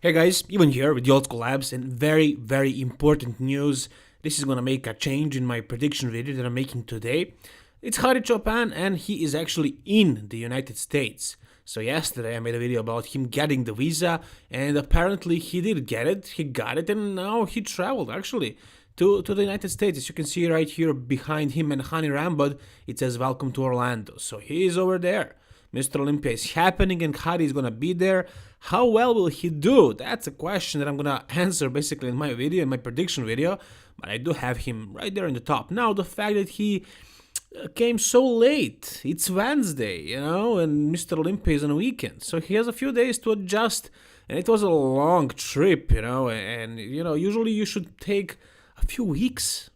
Hey guys, even here with the old school labs and very important news. This is gonna make a change in my prediction video that I'm making today. It's Hadi Choopan and he is actually in the United States. So yesterday I made a video about him getting the visa and apparently he did get it, he got it and now he traveled actually to the United States. As you can see right here behind him and Hani Rambod, it says welcome to Orlando. So he is over there. Mr. Olympia is happening and Hadi is gonna be there. How well will he do? That's a question that I'm gonna answer basically in my video, in my prediction video. But I do have him right there in the top. Now, the fact that he came so late, it's Wednesday, and Mr. Olympia is on a weekend. So he has a few days to adjust. And it was a long trip, and usually you should take a few weeks,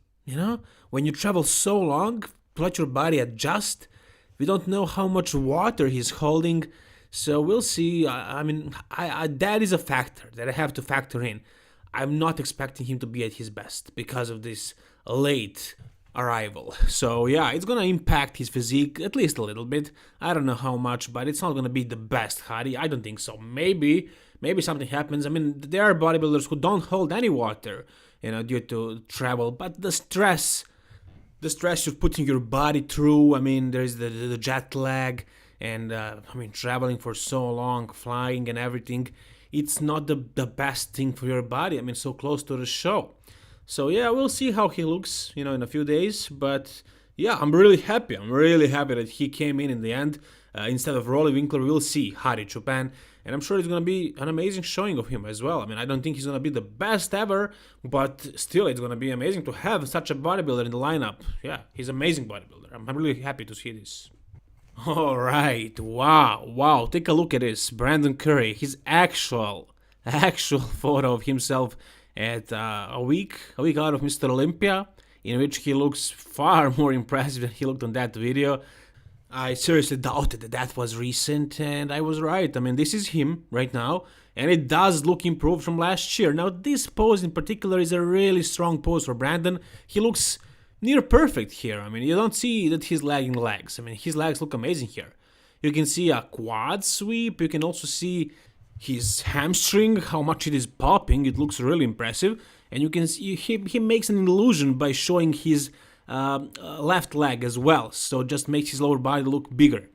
when you travel so long, to let your body adjust. We don't know how much water he's holding, so we'll see. That is a factor that I have to factor in. I'm not expecting him to be at his best because of this late arrival. So yeah, it's gonna impact his physique at least a little bit. I don't know how much, but it's not gonna be the best Hadi. I don't think so. Maybe something happens. There are bodybuilders who don't hold any water, due to travel, but the stress you're putting your body through, there's the jet lag and, traveling for so long, flying and everything, it's not the best thing for your body, so close to the show. So yeah, we'll see how he looks, in a few days, but yeah, I'm really happy that he came in the end. Instead of Rolly Winkler, we'll see Hadi Choopan, and I'm sure it's going to be an amazing showing of him as well. I don't think he's going to be the best ever, but still it's going to be amazing to have such a bodybuilder in the lineup. Yeah, he's an amazing bodybuilder. I'm really happy to see this. Alright, wow, take a look at this. Brandon Curry, his actual photo of himself at a week out of Mr. Olympia, in which he looks far more impressive than he looked on that video. I seriously doubted that was recent, and I was right. This is him right now, and it does look improved from last year. Now, this pose in particular is a really strong pose for Brandon. He looks near perfect here. You don't see that he's lagging legs. His legs look amazing here. You can see a quad sweep. You can also see his hamstring, how much it is popping. It looks really impressive. And you can see he makes an illusion by showing his left leg as well, so just makes his lower body look bigger,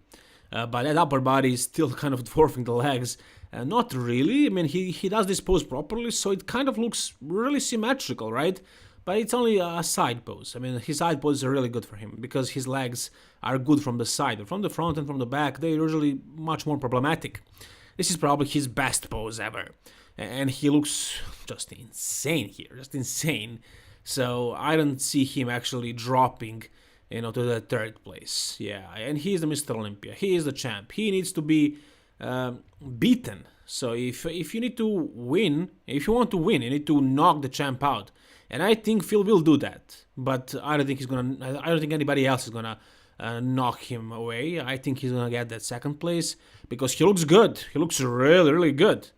but that upper body is still kind of dwarfing the legs. Not really. He does this pose properly, so it kind of looks really symmetrical, right? But it's only a side pose. His side poses are really good for him because his legs are good from the side, but from the front and from the back they're usually much more problematic. This is probably his best pose ever, and he looks just insane here, just insane. So I don't see him actually dropping, to the third place. Yeah, and he is the Mr. Olympia. He is the champ. He needs to be beaten. So if you need to win, if you want to win, you need to knock the champ out. And I think Phil will do that. But I don't think anybody else is gonna knock him away. I think he's gonna get that second place because he looks good. He looks really good.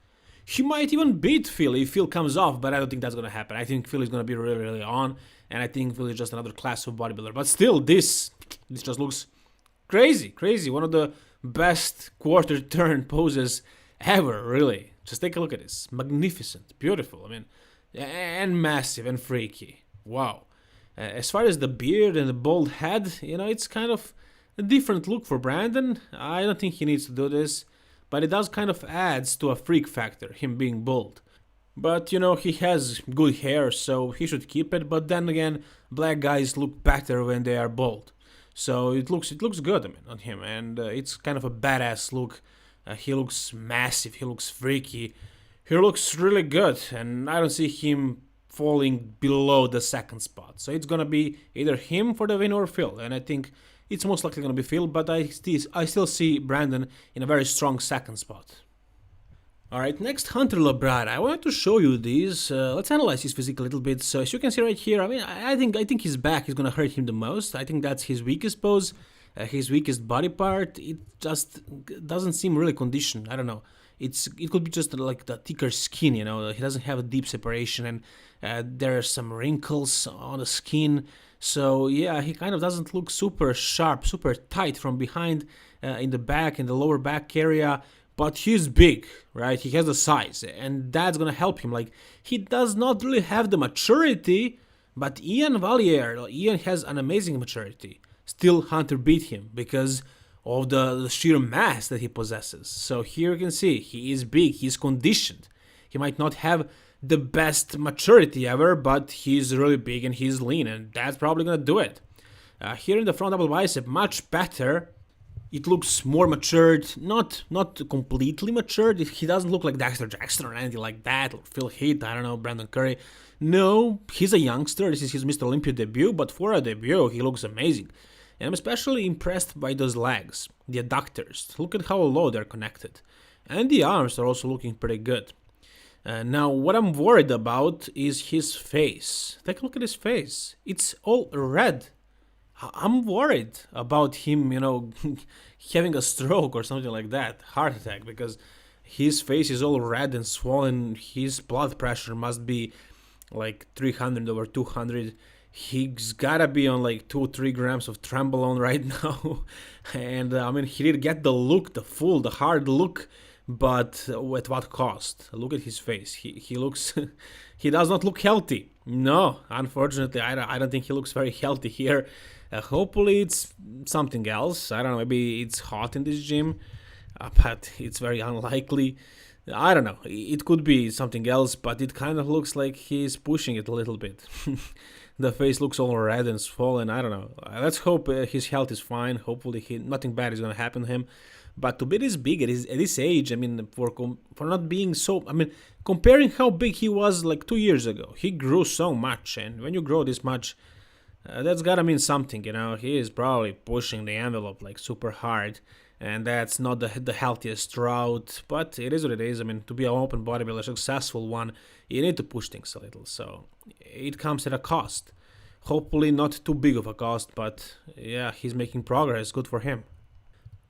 He might even beat Phil if Phil comes off, but I don't think that's going to happen. I think Phil is going to be really on, and I think Phil is just another class of bodybuilder. But still, this just looks crazy. One of the best quarter turn poses ever, really. Just take a look at this. Magnificent, beautiful, and massive and freaky. Wow. As far as the beard and the bald head, it's kind of a different look for Brandon. I don't think he needs to do this. But it does kind of adds to a freak factor, him being bald. But, he has good hair, so he should keep it. But then again, black guys look better when they are bald. So it looks good, on him. And it's kind of a badass look. He looks massive, he looks freaky. He looks really good. And I don't see him falling below the second spot. So it's going to be either him for the win or Phil. And I think it's most likely going to be Phil, but I still see Brandon in a very strong second spot. Alright, next, Hunter Labrada. I wanted to show you these. Let's analyze his physique a little bit. So as you can see right here, I think his back is going to hurt him the most. I think that's his weakest pose, his weakest body part. It just doesn't seem really conditioned. I don't know. It could be just like the thicker skin, He doesn't have a deep separation, and there are some wrinkles on the skin. So yeah, he kind of doesn't look super sharp, super tight from behind in the back, in the lower back area. but he's big, right? He has the size, and that's gonna help him. Like, he does not really have the maturity, but Ian has an amazing maturity. Still, Hunter beat him because of the sheer mass that he possesses. So here you can see he is big, he's conditioned. He might not have the best maturity ever, but he's really big and he's lean, and that's probably gonna do it. Here in the front double bicep, much better. It looks more matured, not completely matured. He doesn't look like Dexter Jackson or anything like that, or Phil Heath, I don't know, Brandon Curry. No, he's a youngster. This is his Mr. Olympia debut, but for a debut, he looks amazing. And I'm especially impressed by those legs, the adductors. Look at how low they're connected. And the arms are also looking pretty good. Now, what I'm worried about is his face. Take a look at his face. It's all red. I'm worried about him, having a stroke or something like that, heart attack, because his face is all red and swollen. His blood pressure must be like 300 over 200. He's gotta be on like 2-3 grams of trembolone right now. And he did get the look, the hard look, but at what cost? Look at his face. He looks, he does not look healthy. No, unfortunately, I don't think he looks very healthy here. Hopefully it's something else. I don't know, maybe it's hot in this gym, but it's very unlikely. I don't know, it could be something else, but it kind of looks like he's pushing it a little bit. The face looks all red and swollen, I don't know. Let's hope his health is fine. Hopefully nothing bad is going to happen to him. But to be this big at this age, for not being so, comparing how big he was like 2 years ago, he grew so much, and when you grow this much, that's gotta mean something, He is probably pushing the envelope like super hard, and that's not the healthiest route, but it is what it is. To be an open bodybuilder, a successful one, you need to push things a little, so it comes at a cost. Hopefully not too big of a cost, but yeah, he's making progress, good for him.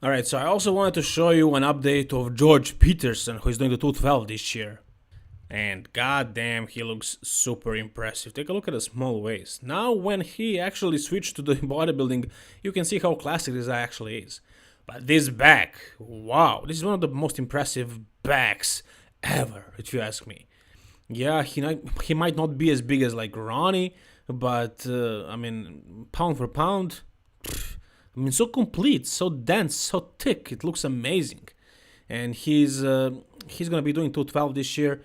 Alright, so I also wanted to show you an update of George Peterson, who is doing the 212 this year. And goddamn, he looks super impressive. Take a look at the small waist. Now, when he actually switched to the bodybuilding, you can see how classic this guy actually is. But this back, wow, this is one of the most impressive backs ever, if you ask me. Yeah, he might not be as big as like Ronnie, but pound for pound, so complete, so dense, so thick. It looks amazing. And he's gonna be doing 212 this year.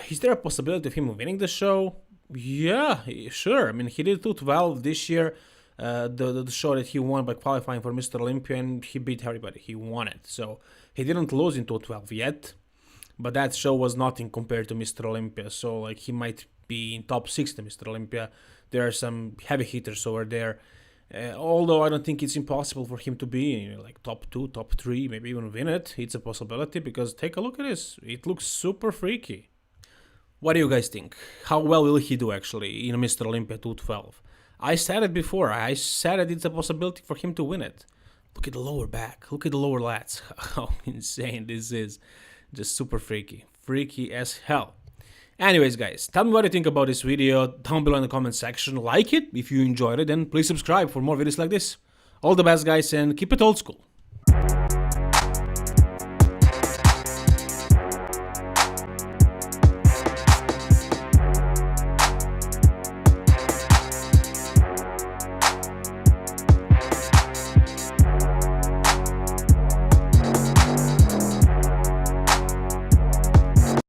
Is there a possibility of him winning the show? Yeah, sure. He did 212 this year, the show that he won by qualifying for Mr. Olympia, and he beat everybody. He won it. So he didn't lose in 212 yet, but that show was nothing compared to Mr. Olympia. So like he might be in top 6 to Mr. Olympia. There are some heavy hitters over there. Although I don't think it's impossible for him to be like top 2, top 3, maybe even win it. It's a possibility because take a look at this. It looks super freaky. What do you guys think? How well will he do actually in Mr. Olympia 212? I said it before. I said that it's a possibility for him to win it. Look at the lower back. Look at the lower lats. How insane this is. Just super freaky. Freaky as hell. Anyways, guys, tell me what you think about this video down below in the comment section. Like it if you enjoyed it, and please subscribe for more videos like this. All the best, guys, and keep it old school.